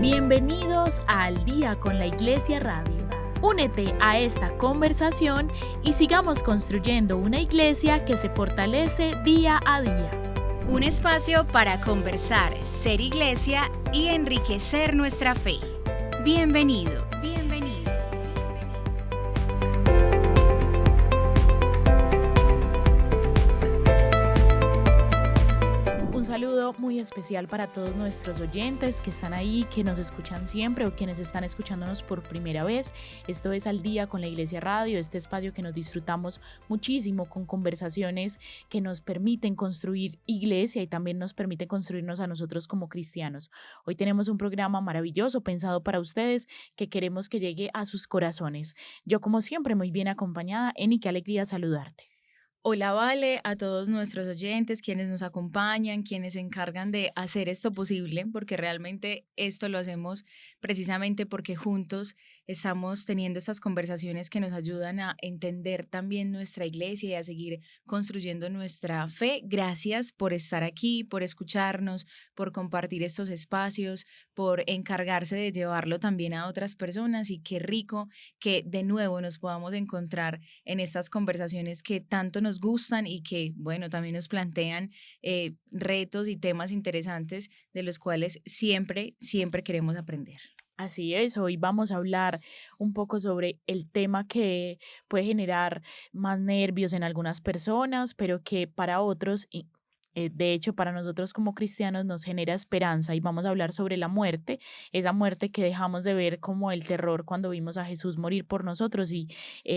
Bienvenidos a Al Día con la Iglesia Radio. Únete a esta conversación y sigamos construyendo una iglesia que se fortalece día a día. Un espacio para conversar, ser iglesia y enriquecer nuestra fe. Bienvenidos. Un saludo muy especial para todos nuestros oyentes que están ahí, que nos escuchan siempre o quienes están escuchándonos por primera vez. Esto es Al Día con la Iglesia Radio, este espacio que nos disfrutamos muchísimo con conversaciones que nos permiten construir iglesia y también nos permiten construirnos a nosotros como cristianos. Hoy tenemos un programa maravilloso pensado para ustedes que queremos que llegue a sus corazones. Yo, como siempre, muy bien acompañada. Eni, qué alegría saludarte. Hola, Vale, a todos nuestros oyentes, quienes nos acompañan, quienes se encargan de hacer esto posible, porque realmente esto lo hacemos precisamente porque juntos estamos teniendo estas conversaciones que nos ayudan a entender también nuestra iglesia y a seguir construyendo nuestra fe. Gracias por estar aquí, por escucharnos, por compartir estos espacios, por encargarse de llevarlo también a otras personas y qué rico que de nuevo nos podamos encontrar en estas conversaciones que tanto nos gustan y que, bueno, también nos plantean retos y temas interesantes de los cuales siempre queremos aprender. Así es, hoy vamos a hablar un poco sobre el tema que puede generar más nervios en algunas personas, pero que para otros, de hecho para nosotros como cristianos nos genera esperanza y vamos a hablar sobre la muerte, esa muerte que dejamos de ver como el terror cuando vimos a Jesús morir por nosotros y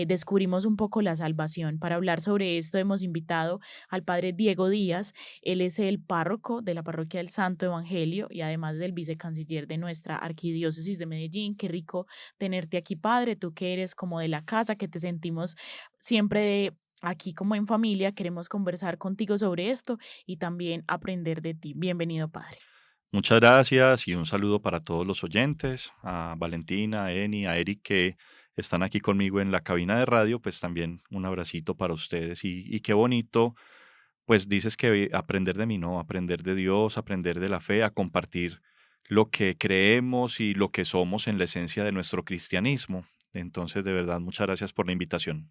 descubrimos un poco la salvación. Para hablar sobre esto hemos invitado al padre Diego Díaz. Él es el párroco de la parroquia del Santo Evangelio y además del vicecanciller de nuestra arquidiócesis de Medellín. Qué rico tenerte aquí, padre, tú que eres como de la casa, que te sentimos siempre aquí como en familia. Queremos conversar contigo sobre esto y también aprender de ti. Bienvenido, padre. Muchas gracias y un saludo para todos los oyentes, a Valentina, a Eni, a Eric que están aquí conmigo en la cabina de radio, pues también un abracito para ustedes y qué bonito, pues dices que aprender de mí, ¿no? Aprender de Dios, aprender de la fe, a compartir lo que creemos y lo que somos en la esencia de nuestro cristianismo. Entonces, de verdad, muchas gracias por la invitación.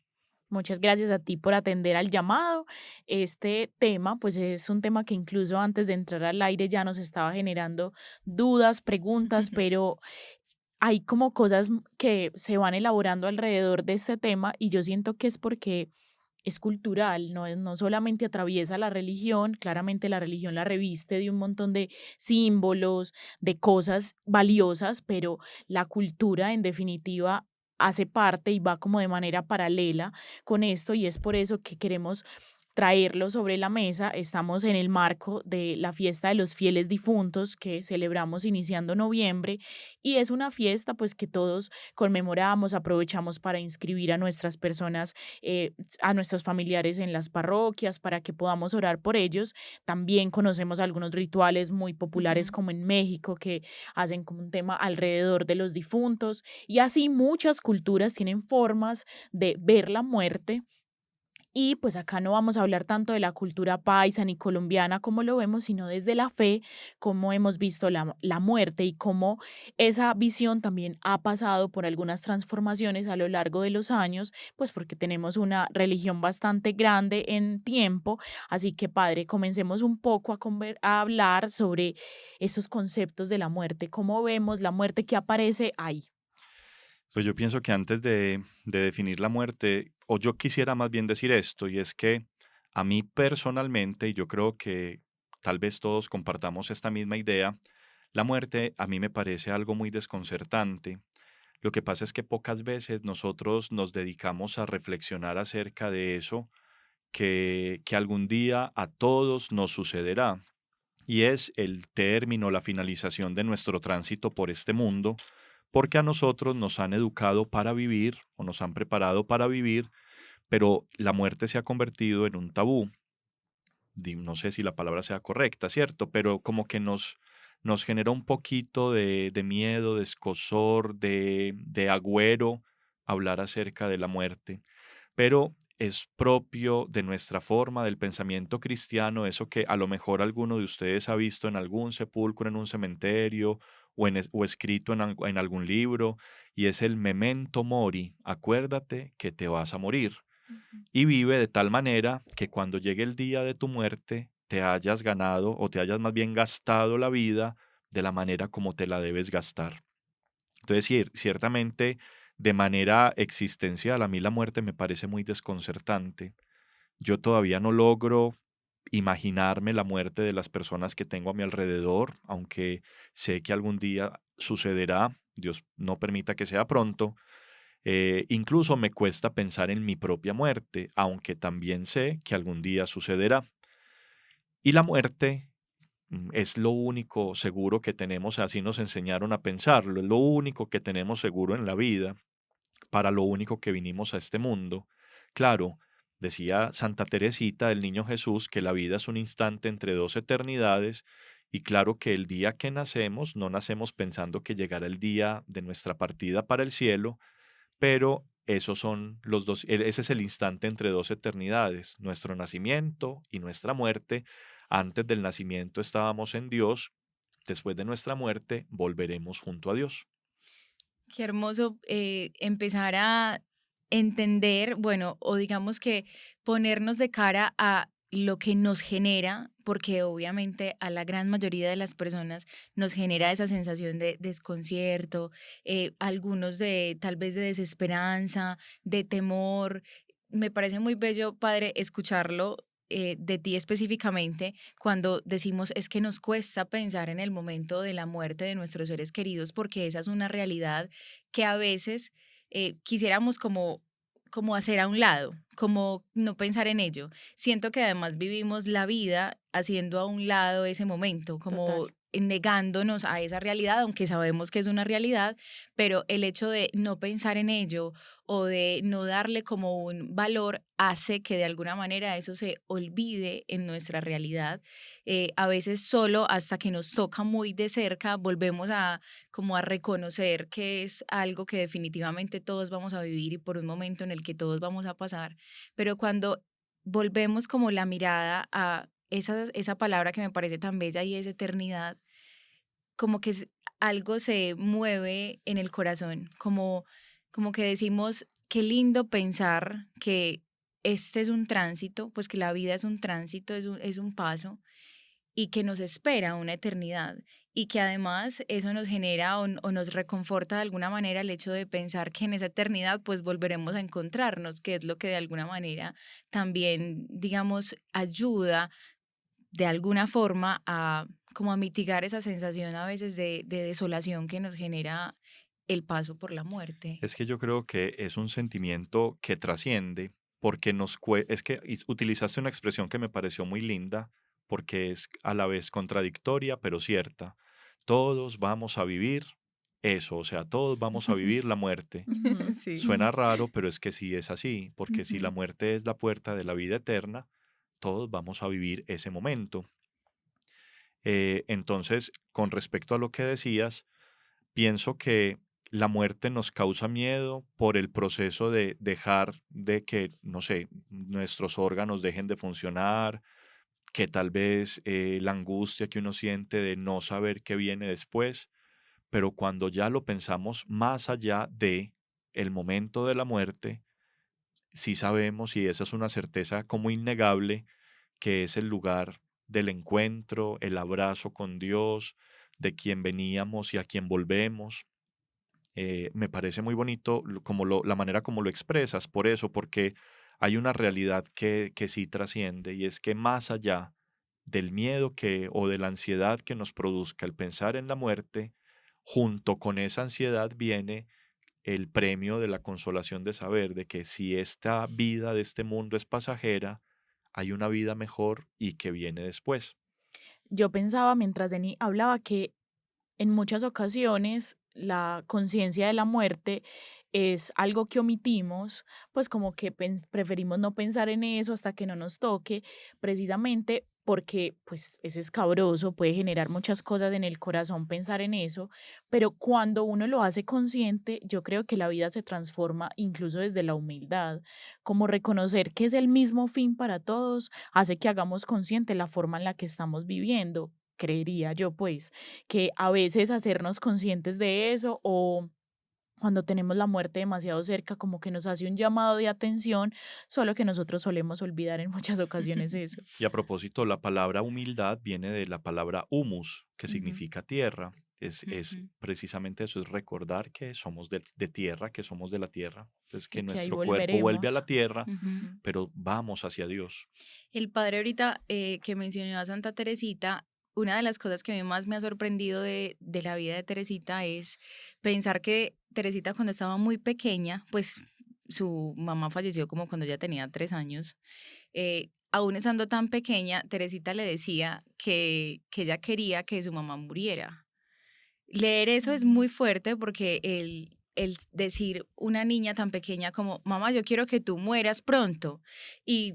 Muchas gracias a ti por atender al llamado. Este tema, pues es un tema que incluso antes de entrar al aire ya nos estaba generando dudas, preguntas, pero hay como cosas que se van elaborando alrededor de este tema y yo siento que es porque es cultural, no solamente atraviesa la religión, claramente la religión la reviste de un montón de símbolos, de cosas valiosas, pero la cultura en definitiva hace parte y va como de manera paralela con esto y es por eso que queremos traerlo sobre la mesa. Estamos en el marco de la fiesta de los fieles difuntos que celebramos iniciando noviembre y es una fiesta pues que todos conmemoramos, aprovechamos para inscribir a nuestras personas, a nuestros familiares en las parroquias para que podamos orar por ellos. También conocemos algunos rituales muy populares Ujú. como en México que hacen como un tema alrededor de los difuntos y así muchas culturas tienen formas de ver la muerte y pues acá no vamos a hablar tanto de la cultura paisa ni colombiana como lo vemos, sino desde la fe, cómo hemos visto la muerte y cómo esa visión también ha pasado por algunas transformaciones a lo largo de los años, pues porque tenemos una religión bastante grande en tiempo. Así que, padre, comencemos un poco a hablar sobre esos conceptos de la muerte, cómo vemos la muerte que aparece ahí. Pues yo pienso que antes de definir la muerte, o yo quisiera más bien decir esto, y es que a mí personalmente, y yo creo que tal vez todos compartamos esta misma idea, la muerte a mí me parece algo muy desconcertante. Lo que pasa es que pocas veces nosotros nos dedicamos a reflexionar acerca de eso que algún día a todos nos sucederá, y es el término, la finalización de nuestro tránsito por este mundo, porque a nosotros nos han educado para vivir o nos han preparado para vivir, pero la muerte se ha convertido en un tabú. No sé si la palabra sea correcta, ¿cierto? Pero como que nos genera un poquito de miedo, de escozor, de agüero hablar acerca de la muerte, pero es propio de nuestra forma, del pensamiento cristiano, eso que a lo mejor alguno de ustedes ha visto en algún sepulcro, en un cementerio, o escrito en algún libro, y es el memento mori, acuérdate que te vas a morir, Ujú. y vive de tal manera que cuando llegue el día de tu muerte te hayas ganado o te hayas más bien gastado la vida de la manera como te la debes gastar. Entonces, ciertamente, de manera existencial, a mí la muerte me parece muy desconcertante. Yo todavía no logro imaginarme la muerte de las personas que tengo a mi alrededor, aunque sé que algún día sucederá, Dios no permita que sea pronto. Incluso me cuesta pensar en mi propia muerte, aunque también sé que algún día sucederá. Y la muerte es lo único seguro que tenemos, así nos enseñaron a pensarlo, es lo único que tenemos seguro en la vida, para lo único que vinimos a este mundo. Claro, decía Santa Teresita del Niño Jesús que la vida es un instante entre dos eternidades, y claro que el día que nacemos no nacemos pensando que llegará el día de nuestra partida para el cielo, pero esos son los dos, ese es el instante entre dos eternidades, nuestro nacimiento y nuestra muerte. Antes del nacimiento estábamos en Dios, después de nuestra muerte volveremos junto a Dios. Qué hermoso empezar a entender, bueno, o digamos que ponernos de cara a lo que nos genera, porque obviamente a la gran mayoría de las personas nos genera esa sensación de desconcierto, algunos de tal vez de desesperanza, de temor. Me parece muy bello, padre, escucharlo de ti específicamente cuando decimos es que nos cuesta pensar en el momento de la muerte de nuestros seres queridos porque esa es una realidad que a veces quisiéramos como hacer a un lado, como no pensar en ello. Siento que además vivimos la vida haciendo a un lado ese momento, Total. como negándonos a esa realidad, aunque sabemos que es una realidad, pero el hecho de no pensar en ello o de no darle como un valor hace que de alguna manera eso se olvide en nuestra realidad. A veces solo hasta que nos toca muy de cerca volvemos a como a reconocer que es algo que definitivamente todos vamos a vivir y por un momento en el que todos vamos a pasar, pero cuando volvemos como la mirada a esa palabra que me parece tan bella y es eternidad, como que algo se mueve en el corazón, como que decimos, qué lindo pensar que este es un tránsito, pues que la vida es un tránsito, es un paso y que nos espera una eternidad y que además eso nos genera o nos reconforta de alguna manera el hecho de pensar que en esa eternidad pues volveremos a encontrarnos, que es lo que de alguna manera también, digamos, ayuda de alguna forma a como a mitigar esa sensación a veces de desolación que nos genera el paso por la muerte. Es que yo creo que es un sentimiento que trasciende, porque es que utilizaste una expresión que me pareció muy linda, porque es a la vez contradictoria, pero cierta. Todos vamos a vivir eso, o sea, todos vamos a vivir la muerte. Ujú. Sí. Suena raro, pero es que sí es así, porque si la Ujú. muerte es la puerta de la vida eterna, todos vamos a vivir ese momento. Entonces, con respecto a lo que decías, pienso que la muerte nos causa miedo por el proceso de dejar de que, no sé, nuestros órganos dejen de funcionar, que tal vez la angustia que uno siente de no saber qué viene después, pero cuando ya lo pensamos más allá de el momento de la muerte, sí sabemos, y esa es una certeza como innegable, que es el lugar del encuentro, el abrazo con Dios, de quien veníamos y a quien volvemos. Me parece muy bonito la manera como lo expresas, por eso, porque hay una realidad que sí trasciende, y es que más allá del miedo o de la ansiedad que nos produzca el pensar en la muerte, junto con esa ansiedad viene el premio de la consolación de saber de que si esta vida de este mundo es pasajera, hay una vida mejor y que viene después. Yo pensaba mientras Deni hablaba que en muchas ocasiones la conciencia de la muerte es algo que omitimos, pues como que preferimos no pensar en eso hasta que no nos toque, precisamente porque pues es escabroso, puede generar muchas cosas en el corazón pensar en eso, pero cuando uno lo hace consciente, yo creo que la vida se transforma incluso desde la humildad, como reconocer que es el mismo fin para todos, hace que hagamos consciente la forma en la que estamos viviendo. creería yo, pues, que a veces hacernos conscientes de eso o cuando tenemos la muerte demasiado cerca, como que nos hace un llamado de atención, solo que nosotros solemos olvidar en muchas ocasiones eso. Y a propósito, la palabra humildad viene de la palabra humus, que Ujú, significa tierra. Es ujú. precisamente eso, es recordar que somos de tierra, que somos de la tierra. Entonces, que Y que ahí nuestro cuerpo vuelve a la volveremos. tierra, Ujú. Ujú. pero vamos hacia Dios. El padre ahorita que mencionó a Santa Teresita, una de las cosas que a mí más me ha sorprendido de la vida de Teresita es pensar que Teresita cuando estaba muy pequeña, pues su mamá falleció como cuando ella tenía 3 años. Aún estando tan pequeña, Teresita le decía que ella quería que su mamá muriera. Leer eso es Mm. muy fuerte porque el decir una niña tan pequeña como, mamá, yo quiero que tú mueras pronto. Y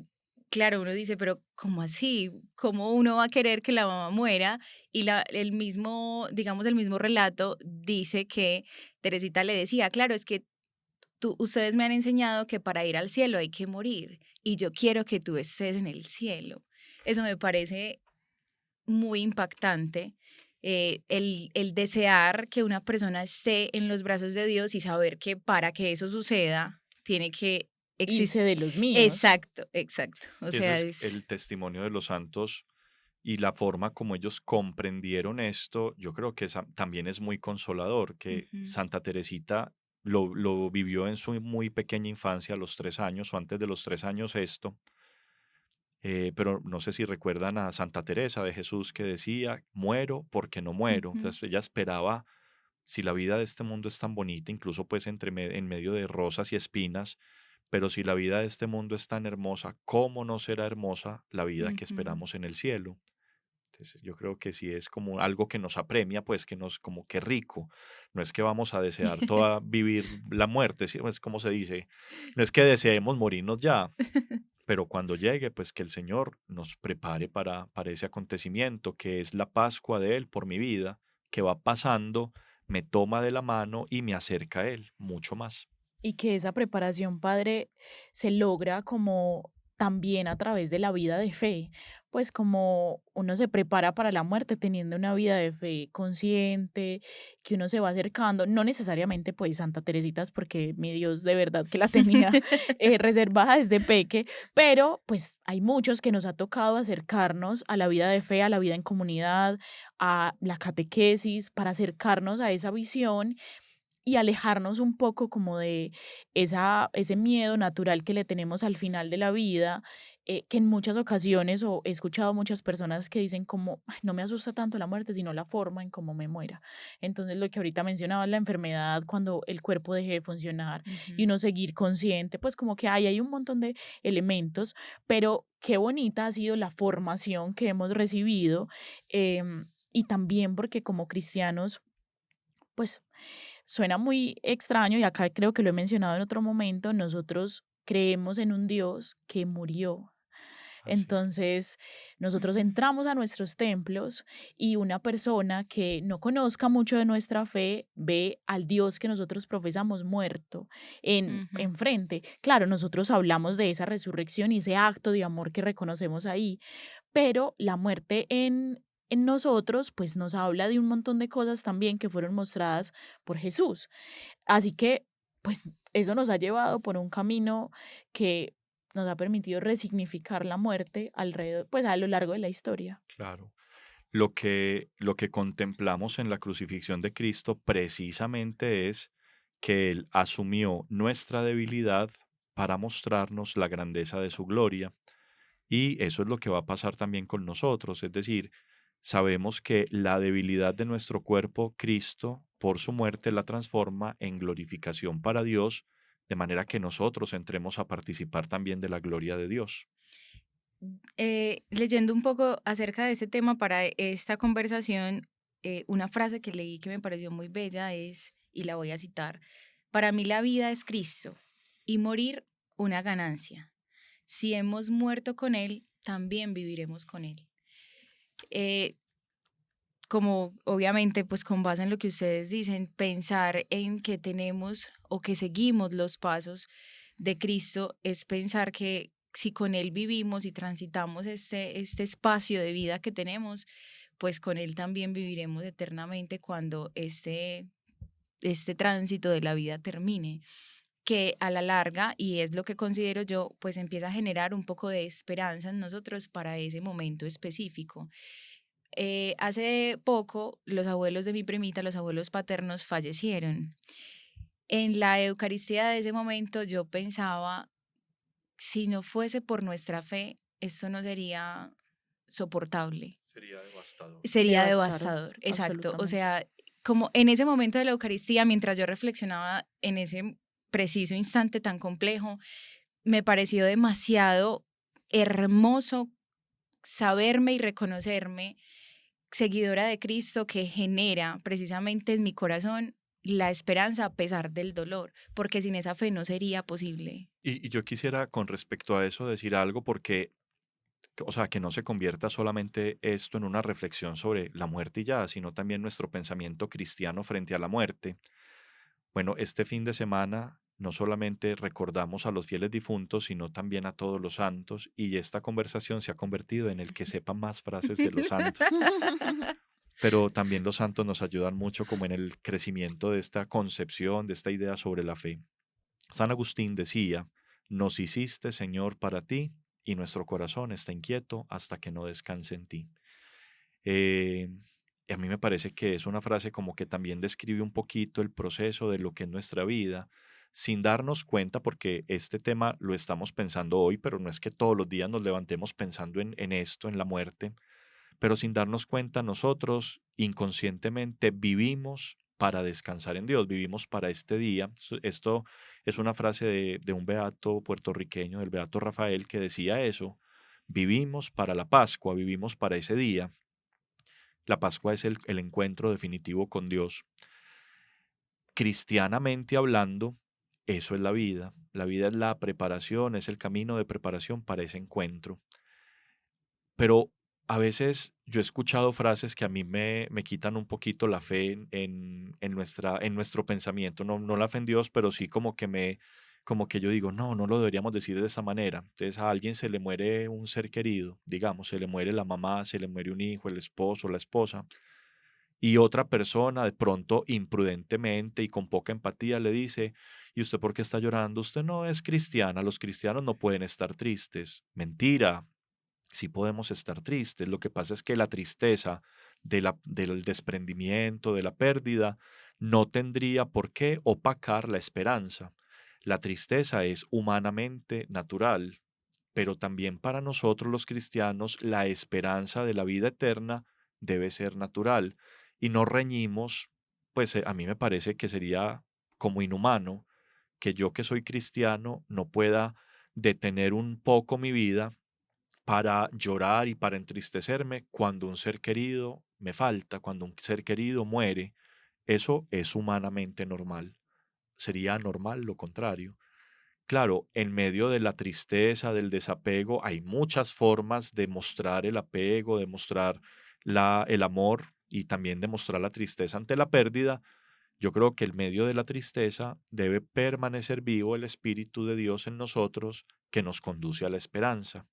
claro, uno dice, pero ¿cómo así? ¿Cómo uno va a querer que la mamá muera? Y el mismo, digamos, el mismo relato dice que Teresita le decía, claro, es que ustedes me han enseñado que para ir al cielo hay que morir y yo quiero que tú estés en el cielo. Eso me parece muy impactante, el desear que una persona esté en los brazos de Dios y saber que para que eso suceda tiene que Irse existir. de los míos. Exacto, exacto. O Y eso sea, es es... el testimonio de los santos y la forma como ellos comprendieron esto, yo creo que también es muy consolador, que Ujú, Santa Teresita lo vivió en su muy pequeña infancia, a los 3 años o antes de los 3 años esto, pero no sé si recuerdan a Santa Teresa de Jesús que decía, muero porque no muero. ujú, Entonces ella esperaba, si la vida de este mundo es tan bonita, incluso pues en medio de rosas y espinas, pero si la vida de este mundo es tan hermosa, ¿cómo no será hermosa la vida que ujú. esperamos en el cielo? Entonces, yo creo que sí es como algo que nos apremia, pues que nos, como que rico. No es que vamos a desear toda vivir la muerte, ¿sí? Es como se dice, no es que deseemos morirnos ya, pero cuando llegue, pues que el Señor nos prepare para ese acontecimiento, que es la Pascua de Él por mi vida, que va pasando, me toma de la mano y me acerca a Él mucho más. Y que esa preparación, Padre, se logra como también a través de la vida de fe, pues como uno se prepara para la muerte teniendo una vida de fe consciente, que uno se va acercando, no necesariamente pues Santa Teresita es porque mi Dios de verdad que la tenía reservada desde peque, pero pues hay muchos que nos ha tocado acercarnos a la vida de fe, a la vida en comunidad, a la catequesis, para acercarnos a esa visión y alejarnos un poco como de ese miedo natural que le tenemos al final de la vida, que en muchas ocasiones, o he escuchado muchas personas que dicen como: "Ay, no me asusta tanto la muerte, sino la forma en cómo me muera". Entonces, lo que ahorita mencionabas, la enfermedad, cuando el cuerpo deje de funcionar y Ujú. uno seguir consciente, pues como que hay un montón de elementos, pero qué bonita ha sido la formación que hemos recibido, y también porque como cristianos, pues suena muy extraño y acá creo que lo he mencionado en otro momento, nosotros creemos en un Dios que murió. Así es. Entonces, nosotros Mm, entramos a nuestros templos y una persona que no conozca mucho de nuestra fe ve al Dios que nosotros profesamos muerto ujú. enfrente. Claro, nosotros hablamos de esa resurrección y ese acto de amor que reconocemos ahí, pero la muerte en nosotros, pues nos habla de un montón de cosas también que fueron mostradas por Jesús. Así que, pues eso nos ha llevado por un camino que nos ha permitido resignificar la muerte alrededor, pues a lo largo de la historia. Claro. Lo que contemplamos en la crucifixión de Cristo precisamente es que Él asumió nuestra debilidad para mostrarnos la grandeza de su gloria. Y eso es lo que va a pasar también con nosotros. Es decir, sabemos que la debilidad de nuestro cuerpo, Cristo, por su muerte, la transforma en glorificación para Dios, de manera que nosotros entremos a participar también de la gloria de Dios. Leyendo un poco acerca de ese tema para esta conversación, una frase que leí que me pareció muy bella es, y la voy a citar, para mí la vida es Cristo y morir una ganancia. Si hemos muerto con Él, también viviremos con Él. Eh, Como obviamente, pues con base en lo que ustedes dicen, pensar en que tenemos o que seguimos los pasos de Cristo es pensar que si con Él vivimos y transitamos este espacio de vida que tenemos, pues con Él también viviremos eternamente cuando este tránsito de la vida termine, que a la larga, y es lo que considero yo, pues empieza a generar un poco de esperanza en nosotros para ese momento específico. Hace poco, los abuelos de mi primita, los abuelos paternos, fallecieron. En la Eucaristía de ese momento yo pensaba, si no fuese por nuestra fe, esto no sería soportable. Sería devastador. Sería Devastador, devastador, exacto. O absolutamente. sea, como en ese momento de la Eucaristía, mientras yo reflexionaba en ese preciso instante tan complejo, me pareció demasiado hermoso saberme y reconocerme seguidora de Cristo, que genera precisamente en mi corazón la esperanza a pesar del dolor, porque sin esa fe no sería posible. Y yo quisiera con respecto a eso decir algo porque, o sea, que no se convierta solamente esto en una reflexión sobre la muerte y ya, sino también nuestro pensamiento cristiano frente a la muerte. Bueno, este fin de semana no solamente recordamos a los fieles difuntos, sino también a todos los santos, y esta conversación se ha convertido en el que sepa más frases de los santos. Pero también los santos nos ayudan mucho como en el crecimiento de esta concepción, de esta idea sobre la fe. San Agustín decía, nos hiciste, Señor, para ti, y nuestro corazón está inquieto hasta que no descanse en ti. Eh, y a mí me parece que es una frase como que también describe un poquito el proceso de lo que es nuestra vida, sin darnos cuenta, porque este tema lo estamos pensando hoy, pero no es que todos los días nos levantemos pensando en esto, en la muerte, pero sin darnos cuenta nosotros inconscientemente vivimos para descansar en Dios, vivimos para este día. Esto es una frase de un beato puertorriqueño, del beato Rafael, que decía eso, vivimos para la Pascua, vivimos para ese día. La Pascua es el encuentro definitivo con Dios. Cristianamente hablando, eso es la vida. La vida es la preparación, es el camino de preparación para ese encuentro. Pero a veces yo he escuchado frases que a mí me quitan un poquito la fe en nuestro pensamiento. No, no la fe en Dios, pero sí como que yo digo, no, no lo deberíamos decir de esa manera. Entonces a alguien se le muere un ser querido, digamos, se le muere la mamá, se le muere un hijo, el esposo, la esposa, y otra persona de pronto imprudentemente y con poca empatía le dice, ¿y usted por qué está llorando? Usted no es cristiana, los cristianos no pueden estar tristes. Mentira, sí podemos estar tristes. Lo que pasa es que la tristeza del desprendimiento, de la pérdida, no tendría por qué opacar la esperanza. La tristeza es humanamente natural, pero también para nosotros los cristianos la esperanza de la vida eterna debe ser natural. Y no reñimos, pues a mí me parece que sería como inhumano que yo que soy cristiano no pueda detener un poco mi vida para llorar y para entristecerme cuando un ser querido me falta, cuando un ser querido muere. Eso es humanamente normal. Sería normal lo contrario. Claro, en medio de la tristeza, del desapego, hay muchas formas de mostrar el apego, de mostrar el amor y también de mostrar la tristeza ante la pérdida. Yo creo que en medio de la tristeza debe permanecer vivo el Espíritu de Dios en nosotros que nos conduce a la esperanza.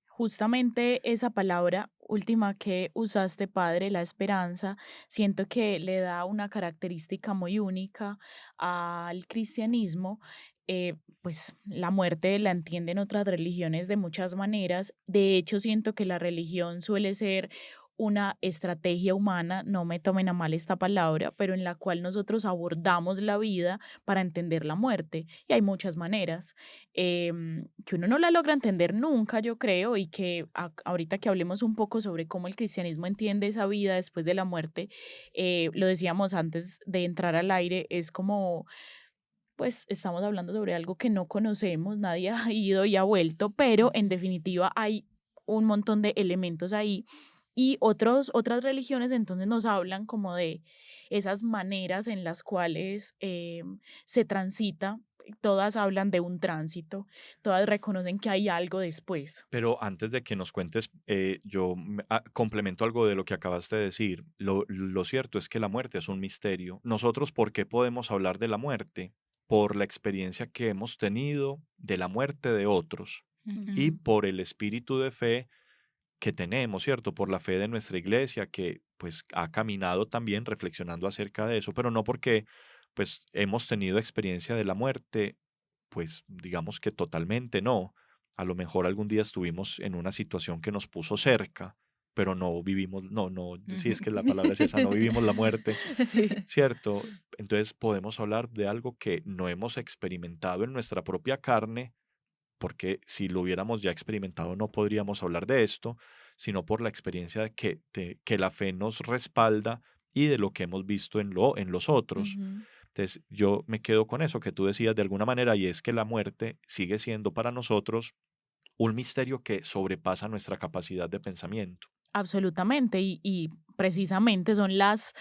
Justamente esa palabra última que usaste, padre, la esperanza, siento que le da una característica muy única al cristianismo. Pues la muerte la entienden otras religiones de muchas maneras. De hecho, siento que la religión suele ser una estrategia humana, no me tomen a mal esta palabra, pero en la cual nosotros abordamos la vida para entender la muerte. Y hay muchas maneras que uno no la logra entender nunca, yo creo, y que ahorita que hablemos un poco sobre cómo el cristianismo entiende esa vida después de la muerte, lo decíamos antes de entrar al aire, es como, pues estamos hablando sobre algo que no conocemos, nadie ha ido y ha vuelto, pero en Ujú. definitiva hay un montón de elementos ahí. Y otras religiones entonces nos hablan como de esas maneras en las cuales se transita, todas hablan de un tránsito, todas reconocen que hay algo después. Pero antes de que nos cuentes, yo complemento algo de lo que acabaste de decir. Lo cierto es que la muerte es un misterio. Nosotros, ¿por qué podemos hablar de la muerte? Por la experiencia que hemos tenido de la muerte de otros y Ujú. por el espíritu de fe que tenemos, ¿cierto? Por la fe de nuestra iglesia, que pues ha caminado también reflexionando acerca de eso, pero no porque pues hemos tenido experiencia de la muerte, pues digamos que totalmente no. A lo mejor algún día estuvimos en una situación que nos puso cerca, pero no vivimos, no, si Ujú. es que la palabra es esa, no vivimos la muerte, Sí. ¿cierto? Entonces podemos hablar de algo que no hemos experimentado en nuestra propia carne, porque si lo hubiéramos ya experimentado no podríamos hablar de esto, sino por la experiencia que la fe nos respalda y de lo que hemos visto en los otros. Ujú. Entonces yo me quedo con eso que tú decías de alguna manera, y es que la muerte sigue siendo para nosotros un misterio que sobrepasa nuestra capacidad de pensamiento. Absolutamente, y precisamente son las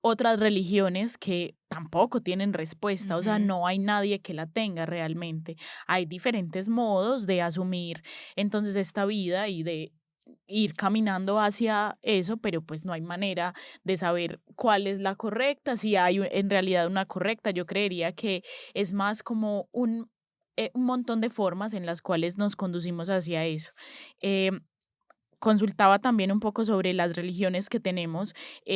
otras religiones que tampoco tienen respuesta, o sea, Ujú. no hay nadie que la tenga realmente. Hay diferentes modos de asumir entonces esta vida y de ir caminando hacia eso, pero pues no hay manera de saber cuál es la correcta, si hay en realidad una correcta. Yo creería que es más como un montón de formas en las cuales nos conducimos hacia eso. Em, Consultaba también un poco sobre las religiones que tenemos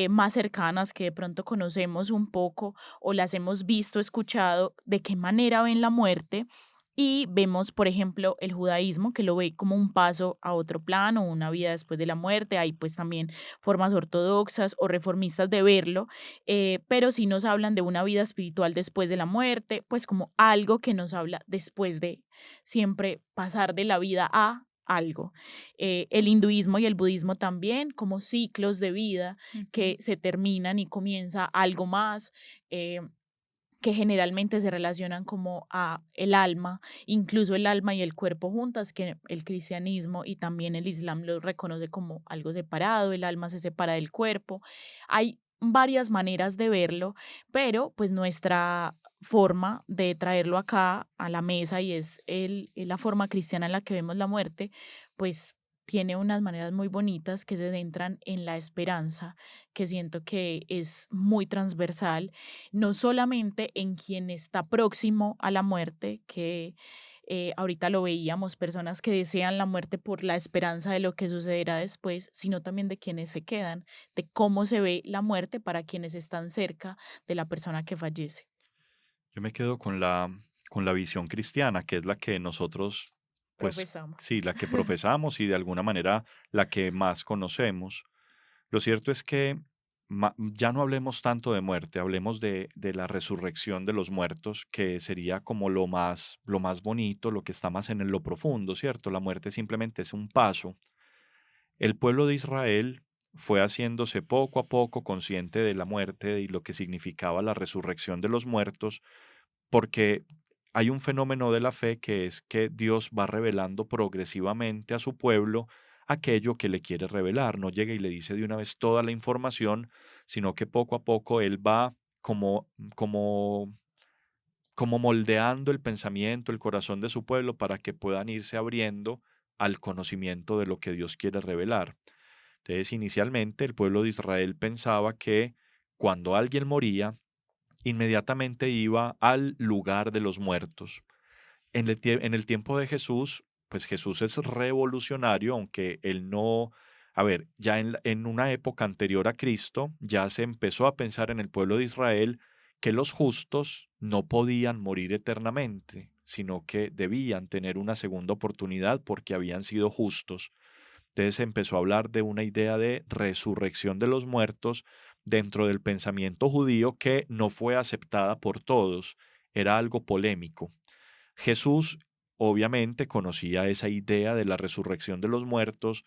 más cercanas, que de pronto conocemos un poco o las hemos visto, escuchado, de qué manera ven la muerte. Y vemos, por ejemplo, el judaísmo, que lo ve como un paso a otro plano, una vida después de la muerte. Hay pues también formas ortodoxas o reformistas de verlo, pero sí nos hablan de una vida espiritual después de la muerte, pues como algo que nos habla después de siempre pasar de la vida a algo. El hinduismo y el budismo también, como ciclos de vida Ujú. que se terminan y comienza algo más, eh, que generalmente se relacionan como a el alma, incluso el alma y el cuerpo juntas, que el cristianismo y también el islam lo reconoce como algo separado, el alma se separa del cuerpo. Hay varias maneras de verlo, pero pues nuestra forma de traerlo acá a la mesa y es la forma cristiana en la que vemos la muerte, pues tiene unas maneras muy bonitas que se centran en la esperanza, que siento que es muy transversal, no solamente en quien está próximo a la muerte, que ahorita lo veíamos, personas que desean la muerte por la esperanza de lo que sucederá después, sino también de quienes se quedan, de cómo se ve la muerte para quienes están cerca de la persona que fallece. Yo me quedo con la visión cristiana, que es la que nosotros, pues Profesamos. sí, la que profesamos y de alguna manera la que más conocemos. Lo cierto es que ya no hablemos tanto de muerte, hablemos de la resurrección de los muertos, que sería como lo más bonito, lo que está más en lo profundo, ¿cierto? La muerte simplemente es un paso. El pueblo de Israel fue haciéndose poco a poco consciente de la muerte y lo que significaba la resurrección de los muertos, porque hay un fenómeno de la fe que es que Dios va revelando progresivamente a su pueblo aquello que le quiere revelar. No llega y le dice de una vez toda la información, sino que poco a poco Él va como, como moldeando el pensamiento, el corazón de su pueblo para que puedan irse abriendo al conocimiento de lo que Dios quiere revelar. Entonces, inicialmente el pueblo de Israel pensaba que cuando alguien moría, inmediatamente iba al lugar de los muertos. En el tiempo de Jesús, pues Jesús es revolucionario, aunque él no, a ver, ya en una época anterior a Cristo, ya se empezó a pensar en el pueblo de Israel que los justos no podían morir eternamente, sino que debían tener una segunda oportunidad porque habían sido justos. Entonces se empezó a hablar de una idea de resurrección de los muertos dentro del pensamiento judío que no fue aceptada por todos, era algo polémico. Jesús obviamente conocía esa idea de la resurrección de los muertos,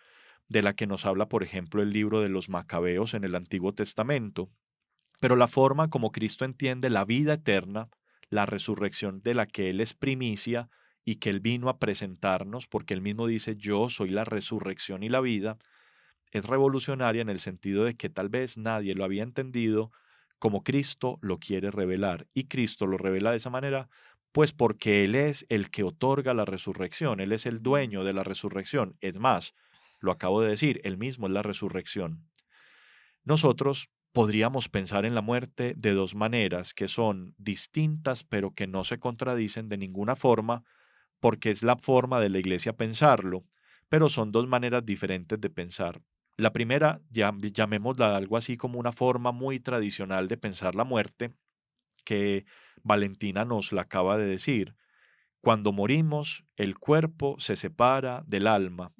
de la que nos habla, por ejemplo, el libro de los Macabeos en el Antiguo Testamento, pero la forma como Cristo entiende la vida eterna, la resurrección de la que Él es primicia y que Él vino a presentarnos, porque Él mismo dice, yo soy la resurrección y la vida, es revolucionaria en el sentido de que tal vez nadie lo había entendido como Cristo lo quiere revelar. Y Cristo lo revela de esa manera, pues porque Él es el que otorga la resurrección, Él es el Ujú. dueño de la resurrección. Es más, lo acabo de decir, Él mismo es la resurrección. Nosotros podríamos pensar en la muerte de dos maneras que son distintas, pero que no se contradicen de ninguna forma, porque es la forma de la iglesia pensarlo. pero son dos maneras diferentes de pensar. La primera, llamémosla algo así como una forma muy tradicional de pensar la muerte, que Valentina nos la acaba de decir. Cuando morimos, el cuerpo se separa del alma.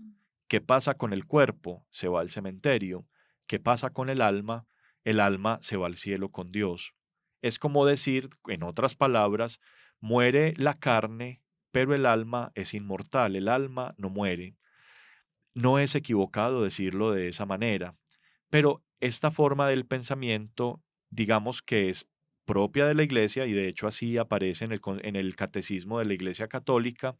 ¿Qué pasa con el cuerpo? Se va al cementerio. ¿Qué pasa con el alma? El alma se va al cielo con Dios. Es como decir, en otras palabras, muere la carne, pero el alma es inmortal, el alma no muere. No es equivocado decirlo de esa manera, pero esta forma del pensamiento, digamos que es propia de la Iglesia, y de hecho así aparece en el catecismo de la Iglesia Católica,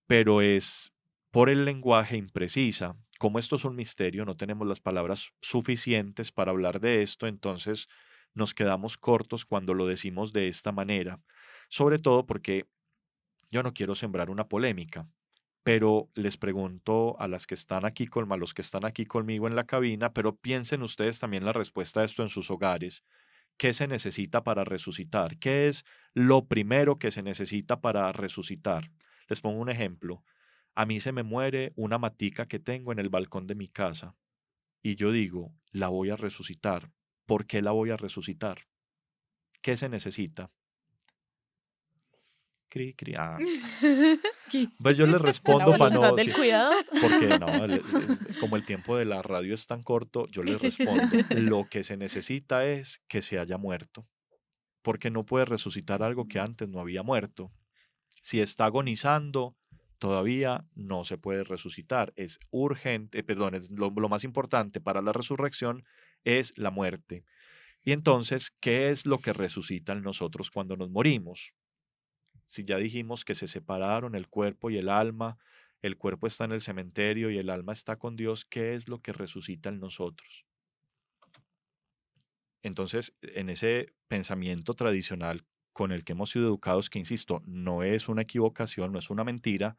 pero es por el lenguaje imprecisa. Como esto es un misterio, no tenemos las palabras suficientes para hablar de esto, entonces nos quedamos cortos cuando lo decimos de esta manera, sobre todo porque yo no quiero sembrar una polémica, pero les pregunto a las que están aquí a los que están aquí conmigo en la cabina, pero piensen ustedes también la respuesta a esto en sus hogares. ¿Qué se necesita para resucitar? ¿Qué es lo primero que se necesita para resucitar? Les pongo un ejemplo. A mí se me muere una matica que tengo en el balcón de mi casa y yo digo, la voy a resucitar. ¿Por qué la voy a resucitar? ¿Qué se necesita? Cri, cri, ¿Qué? Pues yo les La respondo para voluntad no, del sí, cuidador. porque no, como el tiempo de la radio es tan corto, yo les respondo, lo que se necesita es que se haya muerto, porque no puede resucitar algo que antes no había muerto. Si está agonizando, todavía no se puede resucitar. Es urgente, perdón, lo más importante para la resurrección es la muerte. Y entonces, ¿qué es lo que resucita en nosotros cuando nos morimos? Si ya dijimos que se separaron el cuerpo y el cuerpo está en el cementerio y el alma está con Dios, ¿qué es lo que resucita en nosotros? Entonces, en ese pensamiento tradicional con el que hemos sido educados, que insisto, no es una equivocación, no es una mentira,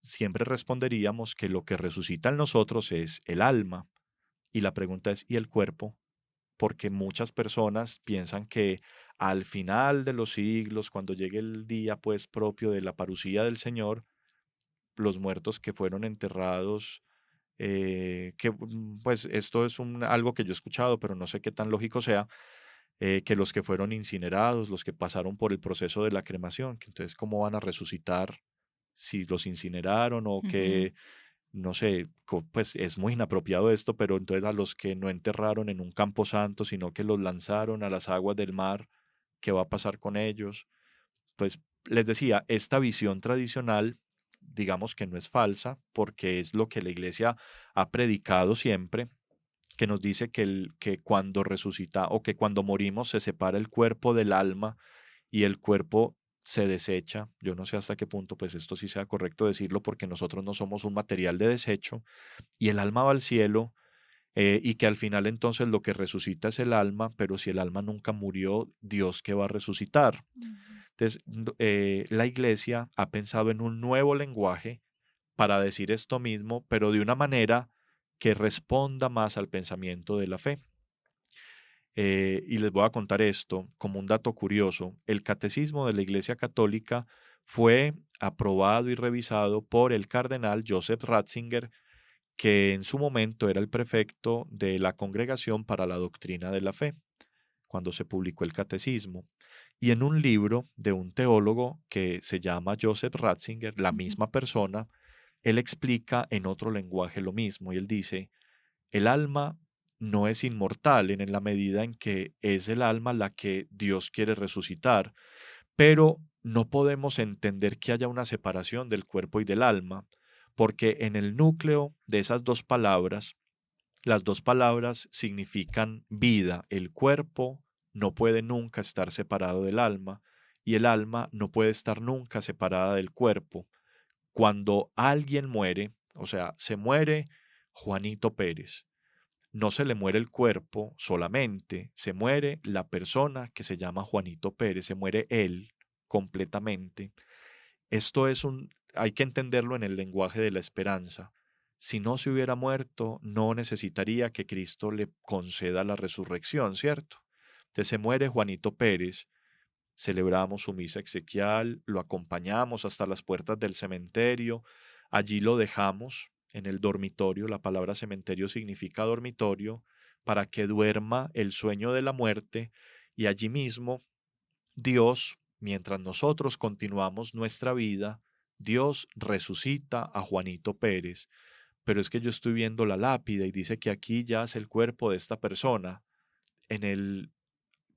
siempre responderíamos que lo que resucita en nosotros es el alma. Y la pregunta es, ¿y el cuerpo? Porque muchas personas piensan que al final de los siglos, cuando llegue el día pues propio de la parucía del Señor, los muertos que fueron enterrados, pues esto es algo que yo he escuchado, pero no sé qué tan lógico sea, que los que fueron incinerados, los que pasaron por el proceso de la cremación, que entonces cómo van a resucitar si los incineraron o Ujú. que, no sé, pues es muy inapropiado esto, pero entonces a los que no enterraron en un campo santo, sino que los lanzaron a las aguas del mar, ¿qué va a pasar con ellos? Pues les decía, esta visión tradicional, digamos que no es falsa, porque es lo que la iglesia ha predicado siempre, que nos dice que cuando resucita o que cuando morimos se separa el cuerpo del alma y el cuerpo se desecha. Yo no sé hasta qué punto, pues esto sí sea correcto decirlo, porque nosotros no somos un material de desecho y el alma va al cielo, y que al final entonces lo que resucita es el alma, pero si el alma nunca murió, Dios que va a resucitar. Ujú. Entonces, la iglesia ha pensado en un nuevo lenguaje para decir esto mismo, pero de una manera que responda más al pensamiento de la fe. Y les voy a contar esto como un dato curioso. El catecismo de la Iglesia Católica fue aprobado y revisado por el cardenal Joseph Ratzinger, que en su momento era el prefecto de la Congregación para la Doctrina de la Fe, cuando se publicó el catecismo. Y en un libro de un teólogo que se llama Joseph Ratzinger, la Ujú. misma persona, él explica en otro lenguaje lo mismo y él dice, el alma no es inmortal en la medida en que es el alma la que Dios quiere resucitar, pero no podemos entender que haya una separación del cuerpo y del alma, porque en el núcleo de esas dos palabras, las dos palabras significan vida. El cuerpo no puede nunca estar separado del alma y el alma no puede estar nunca separada del cuerpo. Cuando alguien muere, o sea, se muere Juanito Pérez, no se le muere el cuerpo solamente, se muere la persona que se llama Juanito Pérez, se muere él completamente. Esto hay que entenderlo en el lenguaje de la esperanza. Si no se hubiera muerto, no necesitaría que Cristo le conceda la resurrección, ¿cierto? Entonces se muere Juanito Pérez, celebramos su misa exequial, lo acompañamos hasta las puertas del cementerio, Allí lo dejamos en el dormitorio, la palabra cementerio significa dormitorio, para que duerma el sueño de la muerte y allí mismo Dios, mientras nosotros continuamos nuestra vida, Dios resucita a Juanito Pérez. Pero es que yo estoy viendo la lápida y dice que aquí yace el cuerpo de esta persona. En el,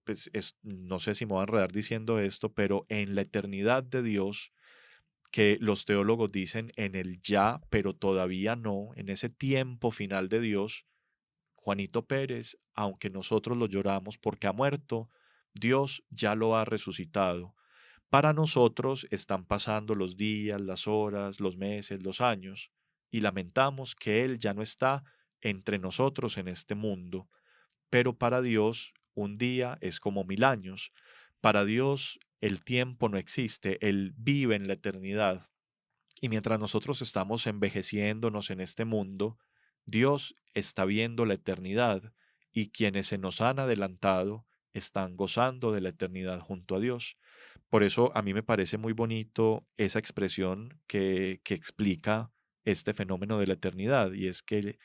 pues no sé si me voy a enredar diciendo esto, pero en la eternidad de Dios, que los teólogos dicen en el ya, pero todavía no, en ese tiempo final de Dios, Juanito Pérez, aunque nosotros lo lloramos porque ha muerto, Dios ya lo ha resucitado. Para nosotros están pasando los días, las horas, los meses, los años, y lamentamos que Él ya no está entre nosotros en este mundo. Pero para Dios un día es como 1000 años. Para Dios el tiempo no existe, Él vive en la eternidad. Y mientras nosotros estamos envejeciéndonos en este mundo, Dios está viendo la eternidad y quienes se nos han adelantado están gozando de la eternidad junto a Dios. Por eso a mí me parece muy bonito esa expresión que explica este fenómeno de la eternidad y es que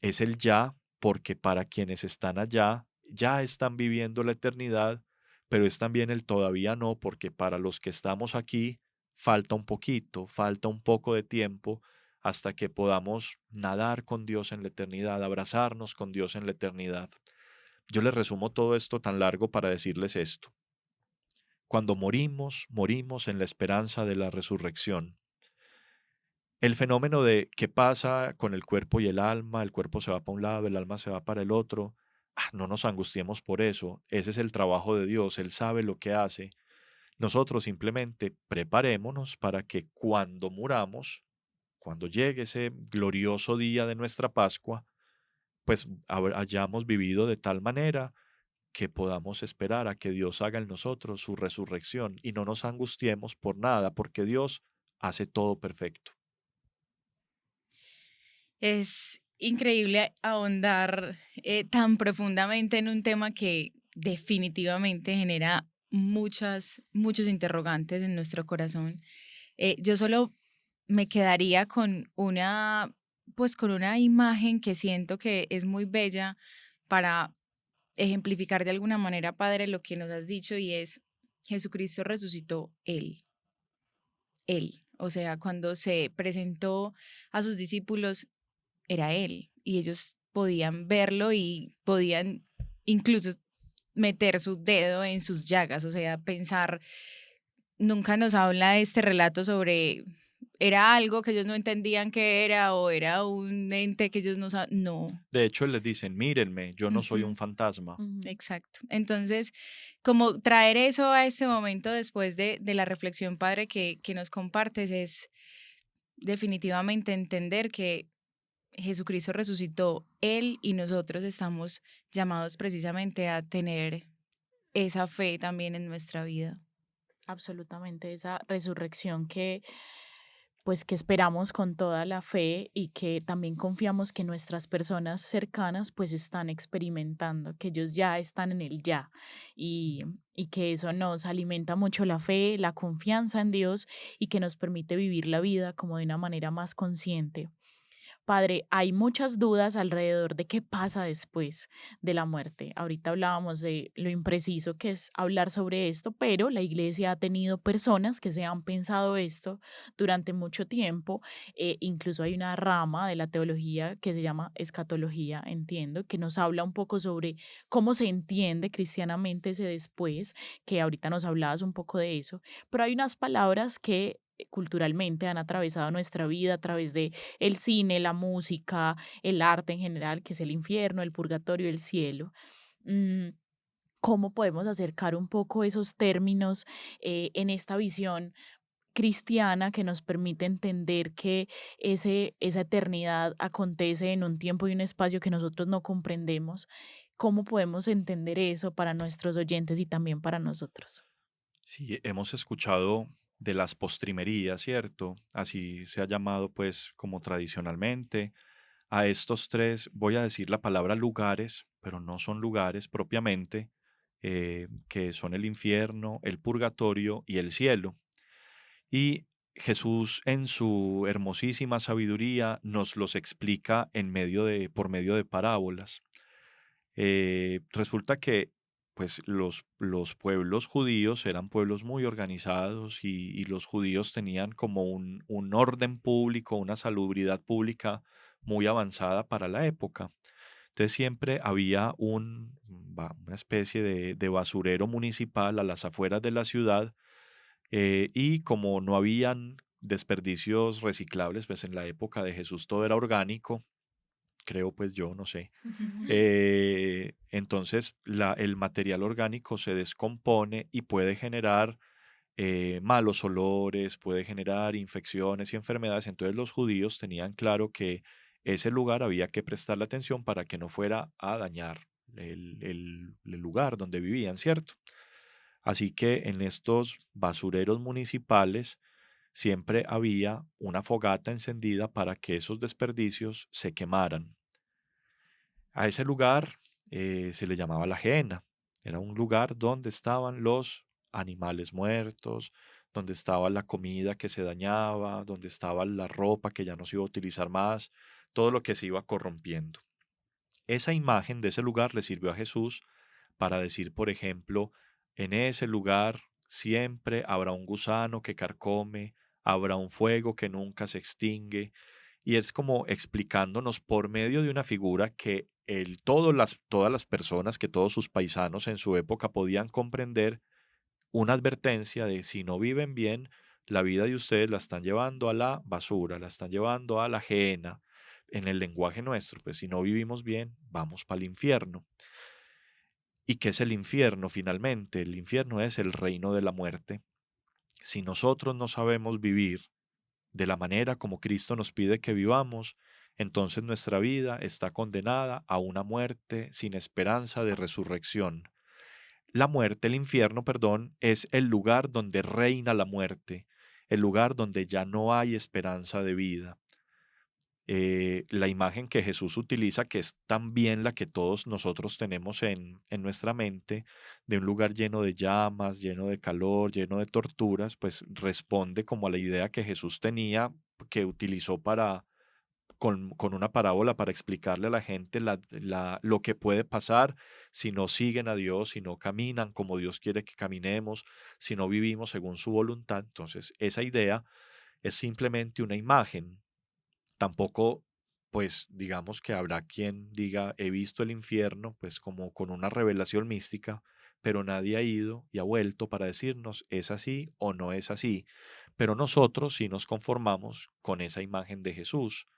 es el ya porque para quienes están allá ya están viviendo la eternidad, pero es también el todavía no porque para los que estamos aquí falta un poquito, falta un poco de tiempo hasta que podamos nadar con Dios en la eternidad, abrazarnos con Dios en la eternidad. Yo les resumo todo esto tan largo para decirles esto. Cuando morimos, morimos en la esperanza de la resurrección. El fenómeno de qué pasa con el cuerpo y el cuerpo se va para un lado, el alma se va para el otro, no nos angustiemos por eso, ese es el trabajo de Dios, Él sabe lo que hace. Nosotros simplemente preparémonos para que cuando muramos, cuando llegue ese glorioso día de nuestra Pascua, pues hayamos vivido de tal manera que podamos esperar a que Dios haga en nosotros su resurrección y no nos angustiemos por nada, porque Dios hace todo perfecto. Es increíble ahondar tan profundamente en un tema que definitivamente genera muchos interrogantes en nuestro corazón. Yo solo me quedaría con pues con una imagen que siento que es muy bella para ejemplificar de alguna manera, Padre, lo que nos has dicho y es Jesucristo resucitó él. O sea, cuando se presentó a sus discípulos, era él y ellos podían verlo y podían incluso meter su dedo en sus llagas, o sea, pensar, nunca nos habla este relato sobre, era algo que ellos no entendían que era o era un ente que ellos no sabían, no. De hecho, les dicen, mírenme, yo no soy un Ujú. fantasma. Ujú. Exacto. Entonces, como traer eso a este momento después de la reflexión, Padre, que nos compartes, es definitivamente entender que Jesucristo resucitó, Él y nosotros estamos llamados precisamente a tener esa fe también en nuestra vida. Absolutamente, esa resurrección que pues que esperamos con toda la fe y que también confiamos que nuestras personas cercanas pues están experimentando, que ellos ya están en el ya y que eso nos alimenta mucho la fe, la confianza en Dios y que nos permite vivir la vida como de una manera más consciente. Padre, hay muchas dudas alrededor de qué pasa después de la muerte. Ahorita hablábamos de lo impreciso que es hablar sobre esto, pero la iglesia ha tenido personas que se han pensado esto durante mucho tiempo. Incluso hay una rama de la teología que se llama escatología, entiendo, que nos habla un poco sobre cómo se entiende cristianamente ese después, que ahorita nos hablabas un poco de eso, pero hay unas palabras que culturalmente han atravesado nuestra vida a través de el cine, la música, el arte en general, que es el infierno, el purgatorio, el cielo. Mm, ¿Cómo podemos acercar un poco esos términos en esta visión cristiana que nos permite entender que esa eternidad acontece en un tiempo y un espacio que nosotros no comprendemos? ¿Cómo podemos entender eso para nuestros oyentes y también para nosotros? Sí, hemos escuchado de las postrimerías, ¿cierto? Así se ha llamado pues como tradicionalmente. A estos tres voy a decir la palabra lugares, pero no son lugares propiamente, que son el infierno, el purgatorio y el cielo. Y Jesús en su hermosísima sabiduría nos los explica por medio de parábolas. Resulta que pues los pueblos judíos eran pueblos muy organizados y los judíos tenían como un orden público, una salubridad pública muy avanzada para la época. Entonces siempre había una especie de basurero municipal a las afueras de la ciudad, y como no habían desperdicios reciclables, pues en la época de Jesús todo era orgánico, creo pues yo, no sé. Entonces el material orgánico se descompone y puede generar malos olores, puede generar infecciones y enfermedades. Entonces los judíos tenían claro que ese lugar había que prestarle atención para que no fuera a dañar el lugar donde vivían, ¿cierto? Así que en estos basureros municipales siempre había una fogata encendida para que esos desperdicios se quemaran. A ese lugar se le llamaba la gehenna. Era un lugar donde estaban los animales muertos, donde estaba la comida que se dañaba, donde estaba la ropa que ya no se iba a utilizar más, todo lo que se iba corrompiendo. Esa imagen de ese lugar le sirvió a Jesús para decir, por ejemplo, en ese lugar siempre habrá un gusano que carcome, habrá un fuego que nunca se extingue, y es como explicándonos por medio de una figura que todas las personas, que todos sus paisanos en su época podían comprender, una advertencia de si no viven bien, la vida de ustedes la están llevando a la basura, la están llevando a la gehenna. En el lenguaje nuestro, pues si no vivimos bien, vamos para el infierno. ¿Y qué es el infierno finalmente? El infierno es el reino de la muerte. Si nosotros no sabemos vivir de la manera como Cristo nos pide que vivamos, entonces nuestra vida está condenada a una muerte sin esperanza de resurrección. La muerte, el infierno, perdón, es el lugar donde reina la muerte, el lugar donde ya no hay esperanza de vida. La imagen que Jesús utiliza, que es también la que todos nosotros tenemos en nuestra mente, de un lugar lleno de llamas, lleno de calor, lleno de torturas, pues responde como a la idea que Jesús tenía, que utilizó con una parábola para explicarle a la gente lo que puede pasar si no siguen a Dios, si no caminan como Dios quiere que caminemos, si no vivimos según su voluntad. Entonces, esa idea es simplemente una imagen. Tampoco, pues, digamos que habrá quien diga, he visto el infierno, pues como con una revelación mística, pero nadie ha ido y ha vuelto para decirnos es así o no es así. Pero nosotros sí nos conformamos con esa imagen de Jesús.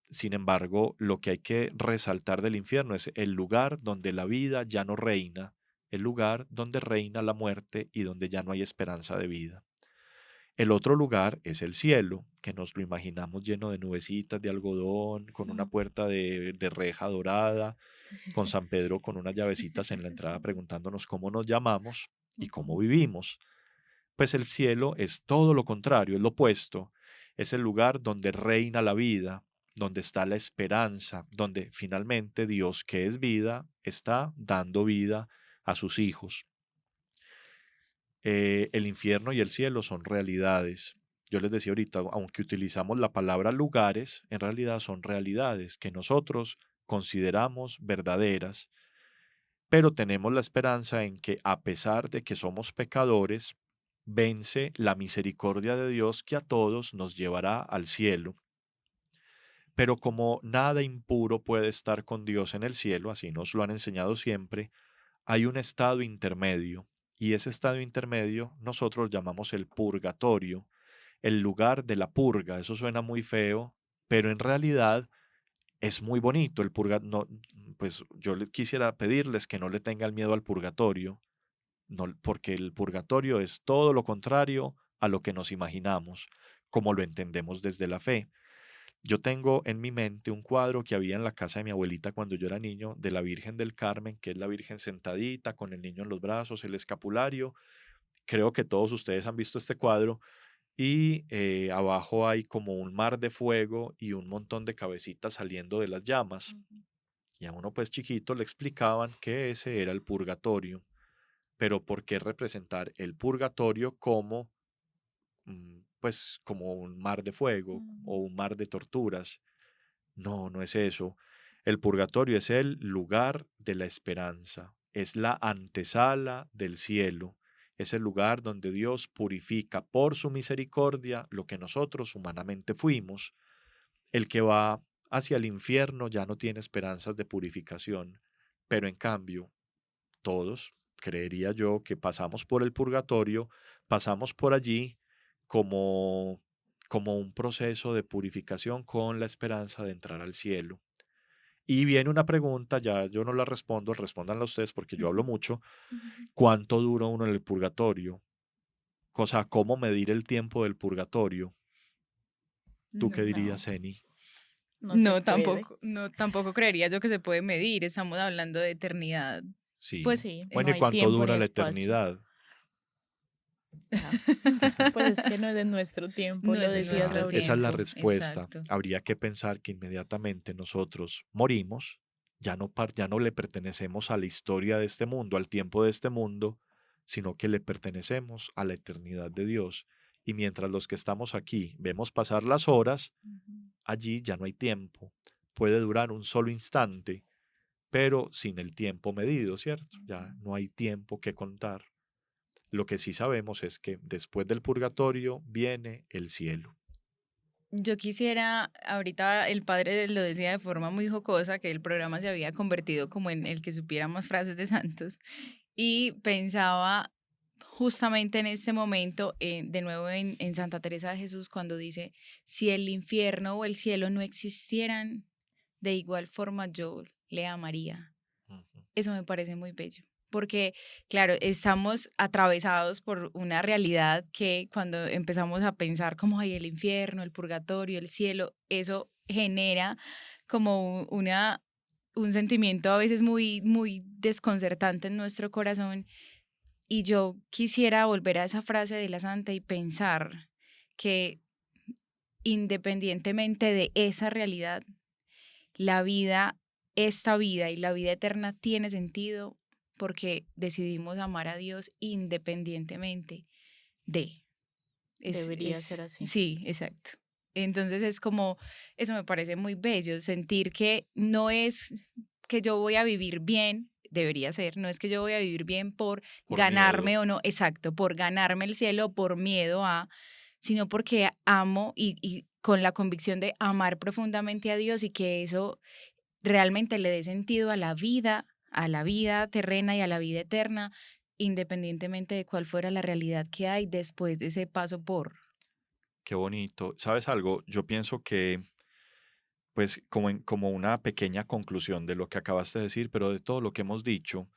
Sin embargo, lo que hay que resaltar del infierno es el lugar donde la vida ya no reina, el lugar donde reina la muerte y donde ya no hay esperanza de vida. El otro lugar es el cielo, que nos lo imaginamos lleno de nubecitas de algodón, con una puerta de reja dorada, con San Pedro con unas llavecitas en la entrada preguntándonos cómo nos llamamos y cómo vivimos. Pues el cielo es todo lo contrario, es lo opuesto. Es el lugar donde reina la vida, donde está la esperanza, donde finalmente Dios, que es vida, está dando vida a sus hijos. El infierno y el cielo son realidades. Yo les decía ahorita, aunque utilizamos la palabra lugares, en realidad son realidades que nosotros consideramos verdaderas, pero tenemos la esperanza en que a pesar de que somos pecadores, vence la misericordia de Dios que a todos nos llevará al cielo. Pero como nada impuro puede estar con Dios en el cielo, así nos lo han enseñado siempre, hay un estado intermedio, y ese estado intermedio nosotros llamamos el purgatorio, el lugar de la purga. Eso suena muy feo, pero en realidad es muy bonito. No, pues yo quisiera pedirles que no le tengan miedo al purgatorio, no, porque el purgatorio es todo lo contrario a lo que nos imaginamos, como lo entendemos desde la fe. Yo tengo en mi mente un cuadro que había en la casa de mi abuelita cuando yo era niño, de la Virgen del Carmen, que es la Virgen sentadita con el niño en los brazos, el escapulario. Creo que todos ustedes han visto este cuadro, y abajo hay como un mar de fuego y un montón de cabecitas saliendo de las llamas. Y a uno pues chiquito le explicaban que ese era el purgatorio, pero ¿por qué representar el purgatorio como pues como un mar de fuego o Mm. un mar de torturas. No, no es eso. El purgatorio es el lugar de la esperanza, es la antesala del cielo, es el lugar donde Dios purifica por su misericordia lo que nosotros humanamente fuimos. El que va hacia el infierno ya no tiene esperanzas de purificación, pero en cambio, todos, creería yo, que pasamos por el purgatorio, pasamos por allí como, como un proceso de purificación con la esperanza de entrar al cielo. Y viene una pregunta, ya yo no la respondo, respóndanla ustedes porque yo hablo Ujú. mucho. Ujú. ¿Cuánto dura uno en el purgatorio? O sea, ¿cómo medir el tiempo del purgatorio? ¿Tú qué No, dirías, No, Eni? no se no, puede. tampoco, no, tampoco creería yo que se puede medir. Estamos hablando de eternidad. Sí. Pues Sí, no Bueno, ¿y hay es. cuánto tiempo ni dura la espacio. eternidad? Ya. Pues es que no es de nuestro tiempo, No lo es en decías nuestro Esa es la ahorita. tiempo, respuesta. exacto. Habría que pensar que inmediatamente nosotros morimos, ya no le pertenecemos a la historia de este mundo, al tiempo de este mundo, sino que le pertenecemos a la eternidad de Dios. Y mientras los que estamos aquí vemos pasar las horas, Ujú. allí ya no hay tiempo. Puede durar un solo instante, pero sin el tiempo medido, ¿cierto? Ya Ujú. no hay tiempo que contar. Lo que sí sabemos es que después del purgatorio viene el cielo. Yo quisiera, ahorita el padre lo decía de forma muy jocosa, que el programa se había convertido como en el que supiéramos frases de santos, y pensaba justamente en este momento, de nuevo en Santa Teresa de Jesús, cuando dice, si el infierno o el cielo no existieran, de igual forma yo le amaría. Ujú. Eso me parece muy bello, porque claro, estamos atravesados por una realidad que cuando empezamos a pensar como hay el infierno, el purgatorio, el cielo, eso genera como un sentimiento a veces muy, muy desconcertante en nuestro corazón. Y yo quisiera volver a esa frase de la santa y pensar que independientemente de esa realidad, la vida, esta vida y la vida eterna tiene sentido porque decidimos amar a Dios independientemente de. Debería ser así. Sí, exacto. Entonces es como, eso me parece muy bello, sentir que no es que yo voy a vivir bien, debería ser, no es que yo voy a vivir bien por Por miedo. ganarme o no, exacto, por ganarme el cielo, por miedo a, sino porque amo y con la convicción de amar profundamente a Dios y que eso realmente le dé sentido a la vida terrena y a la vida eterna, independientemente de cuál fuera la realidad que hay después de ese paso por. Qué bonito. ¿Sabes algo? Yo pienso que, pues, como una pequeña conclusión de lo que acabaste de decir, pero de todo lo que hemos dicho,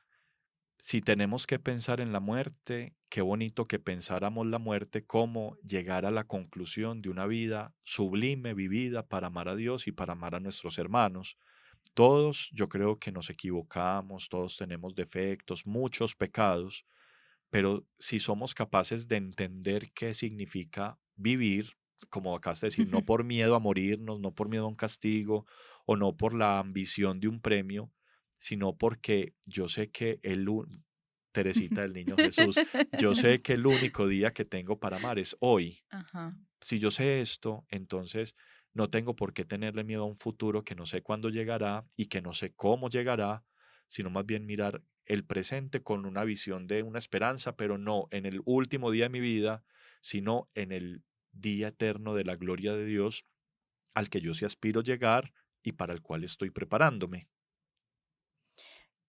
si tenemos que pensar en la muerte, qué bonito que pensáramos la muerte como llegar a la conclusión de una vida sublime, vivida para amar a Dios y para amar a nuestros hermanos. Todos, yo creo que nos equivocamos, todos tenemos defectos, muchos pecados, pero si somos capaces de entender qué significa vivir, como acabas de decir, no por miedo a morirnos, no por miedo a un castigo o no por la ambición de un premio, sino porque yo sé que Teresita del Niño Jesús, yo sé que el único día que tengo para amar es hoy. Ajá. Si yo sé esto, entonces no tengo por qué tenerle miedo a un futuro que no sé cuándo llegará y que no sé cómo llegará, sino más bien mirar el presente con una visión de una esperanza, pero no en el último día de mi vida, sino en el día eterno de la gloria de Dios al que yo sí aspiro llegar y para el cual estoy preparándome.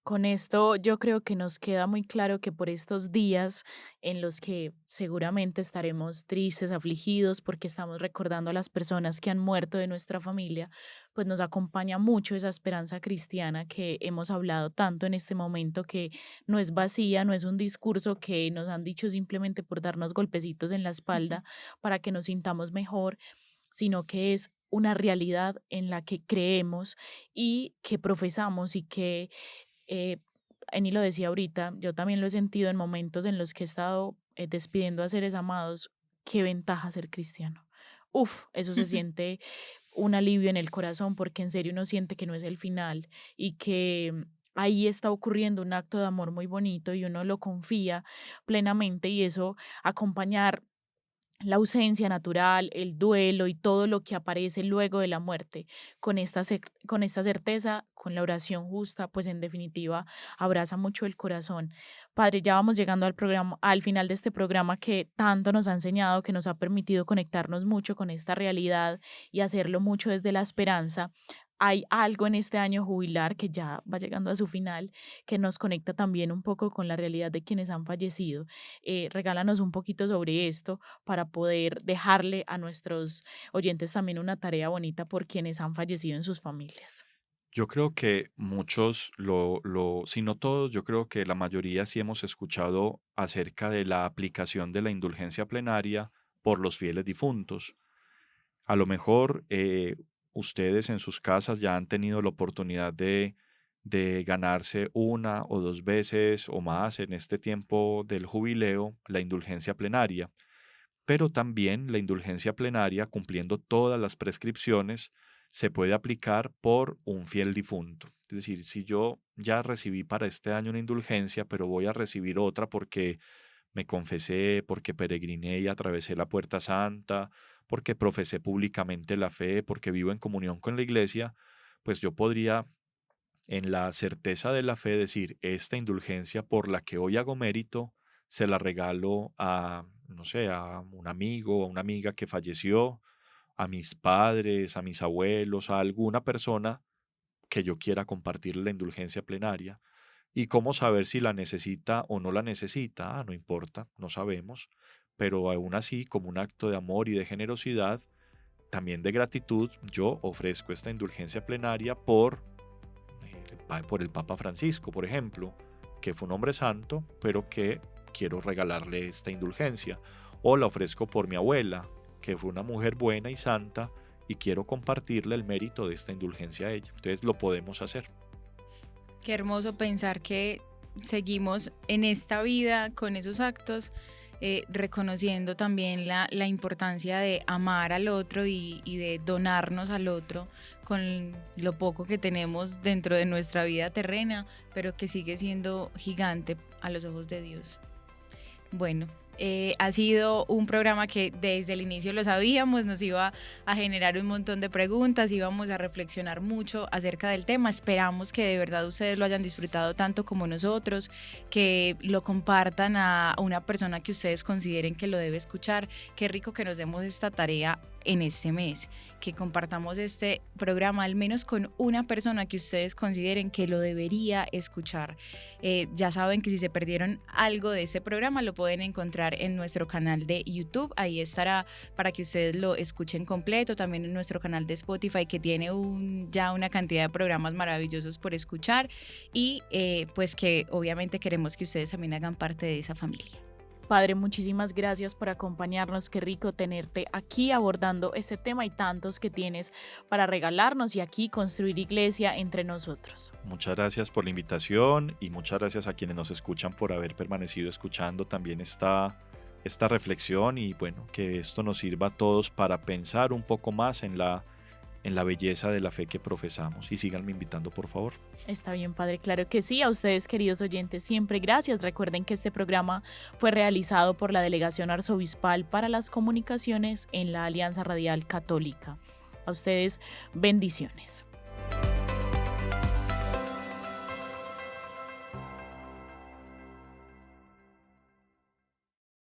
Con esto yo creo que nos queda muy claro que por estos días en los que seguramente estaremos tristes, afligidos, porque estamos recordando a las personas que han muerto de nuestra familia, pues nos acompaña mucho esa esperanza cristiana que hemos hablado tanto en este momento, que no es vacía, no es un discurso que nos han dicho simplemente por darnos golpecitos en la espalda para que nos sintamos mejor, sino que es una realidad en la que creemos y que profesamos y que eh, Eni lo decía ahorita, yo también lo he sentido en momentos en los que he estado despidiendo a seres amados. Qué ventaja ser cristiano. Uf, eso se siente un alivio en el corazón porque en serio uno siente que no es el final y que ahí está ocurriendo un acto de amor muy bonito y uno lo confía plenamente y eso acompañar la ausencia natural, el duelo y todo lo que aparece luego de la muerte. Con esta certeza, con la oración justa, pues en definitiva abraza mucho el corazón. Padre, ya vamos llegando al programa, al final de este programa que tanto nos ha enseñado, que nos ha permitido conectarnos mucho con esta realidad y hacerlo mucho desde la esperanza. Hay algo en este año jubilar que ya va llegando a su final, que nos conecta también un poco con la realidad de quienes han fallecido. Regálanos un poquito sobre esto para poder dejarle a nuestros oyentes también una tarea bonita por quienes han fallecido en sus familias. Yo creo que muchos, si no todos, yo creo que la mayoría sí hemos escuchado acerca de la aplicación de la indulgencia plenaria por los fieles difuntos. A lo mejor ustedes en sus casas ya han tenido la oportunidad de ganarse una o dos veces o más en este tiempo del jubileo la indulgencia plenaria, pero también la indulgencia plenaria, cumpliendo todas las prescripciones, se puede aplicar por un fiel difunto. Es decir, si yo ya recibí para este año una indulgencia, pero voy a recibir otra porque me confesé, porque peregriné y atravesé la puerta santa, porque profesé públicamente la fe, porque vivo en comunión con la iglesia, pues yo podría, en la certeza de la fe, decir, esta indulgencia por la que hoy hago mérito, se la regalo a, no sé, a un amigo, a una amiga que falleció, a mis padres, a mis abuelos, a alguna persona que yo quiera compartir la indulgencia plenaria. ¿Y cómo saber si la necesita o no la necesita? No importa, no sabemos, pero aún así, como un acto de amor y de generosidad, también de gratitud, yo ofrezco esta indulgencia plenaria por el Papa Francisco, por ejemplo, que fue un hombre santo, pero que quiero regalarle esta indulgencia. O la ofrezco por mi abuela, que fue una mujer buena y santa, y quiero compartirle el mérito de esta indulgencia a ella. Entonces lo podemos hacer. Qué hermoso pensar que seguimos en esta vida con esos actos, reconociendo también la importancia de amar al otro y de donarnos al otro con lo poco que tenemos dentro de nuestra vida terrena, pero que sigue siendo gigante a los ojos de Dios. Bueno, ha sido un programa que desde el inicio lo sabíamos, nos iba a generar un montón de preguntas, íbamos a reflexionar mucho acerca del tema. Esperamos que de verdad ustedes lo hayan disfrutado tanto como nosotros, que lo compartan a una persona que ustedes consideren que lo debe escuchar. Qué rico que nos demos esta tarea en este mes, que compartamos este programa al menos con una persona que ustedes consideren que lo debería escuchar. Ya saben que si se perdieron algo de este programa lo pueden encontrar en nuestro canal de YouTube, ahí estará para que ustedes lo escuchen completo, también en nuestro canal de Spotify que tiene ya una cantidad de programas maravillosos por escuchar y pues que obviamente queremos que ustedes también hagan parte de esa familia. Padre, muchísimas gracias por acompañarnos. Qué rico tenerte aquí abordando este tema y tantos que tienes para regalarnos y aquí construir iglesia entre nosotros. Muchas gracias por la invitación y muchas gracias a quienes nos escuchan por haber permanecido escuchando también esta reflexión y bueno, que esto nos sirva a todos para pensar un poco más en la belleza de la fe que profesamos. Y síganme invitando, por favor. Está bien, Padre, claro que sí. A ustedes, queridos oyentes, siempre gracias. Recuerden que este programa fue realizado por la Delegación Arzobispal para las Comunicaciones en la Alianza Radial Católica. A ustedes, bendiciones.